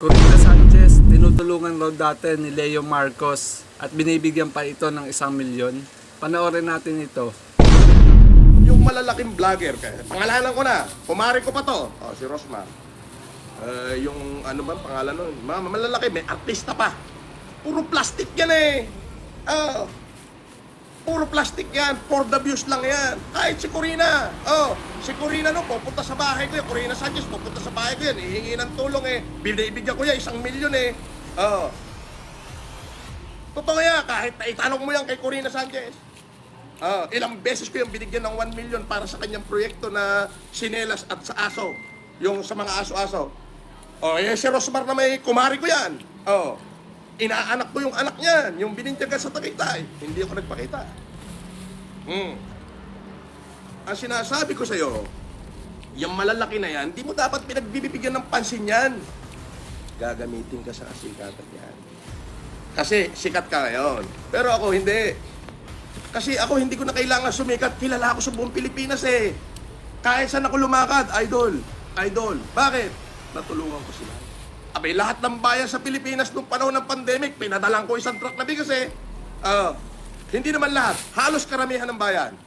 Corina Sanchez, tinutulungan raw dati ni Leo Marcos at binibigyan pa ito ng 1 milyon. Panoorin natin ito. Yung malalaking vlogger, pangalanan ko na, kumari ko pa to, si Rosmar. Yung ano ba pangalan nun? Malalaki, may artista pa. Puro plastic yan eh. Puro plastic yan, for the views lang yan. Kahit si Corina, si Corina no, pupunta sa bahay ko yan, Corina Sanchez, pupunta sa bahay ko yan, hihingi ng tulong eh. Binibigyan ko yan, 1 milyon eh. Totoo yan, kahit itanong mo yan kay Corina Sanchez. Ilang beses ko yung binigyan ng 1 million para sa kanyang proyekto na sinelas at sa aso. Yung sa mga aso-aso. Si Rosmar na may kumari ko yan. Inaanak ko yung anak niyan, yung binintyagan sa Tagaytay. Hindi ako nagpakita. Ang sinasabi ko sa'yo, yung malalaki na yan, di mo dapat pinagbibigyan ng pansin yan. Gagamitin ka sa kasikatan yan. Kasi sikat ka ngayon. Pero ako hindi. Kasi ako hindi ko na kailangan sumikat. Kilala ako sa buong Pilipinas eh. Kahit saan ako lumakad, idol. Idol. Bakit? Natulungan ko sila. Abay, lahat ng bayan sa Pilipinas nung panahon ng pandemic, pinadalang ko 1 truck na bigas eh. Hindi naman lahat. Halos karamihan ng bayan.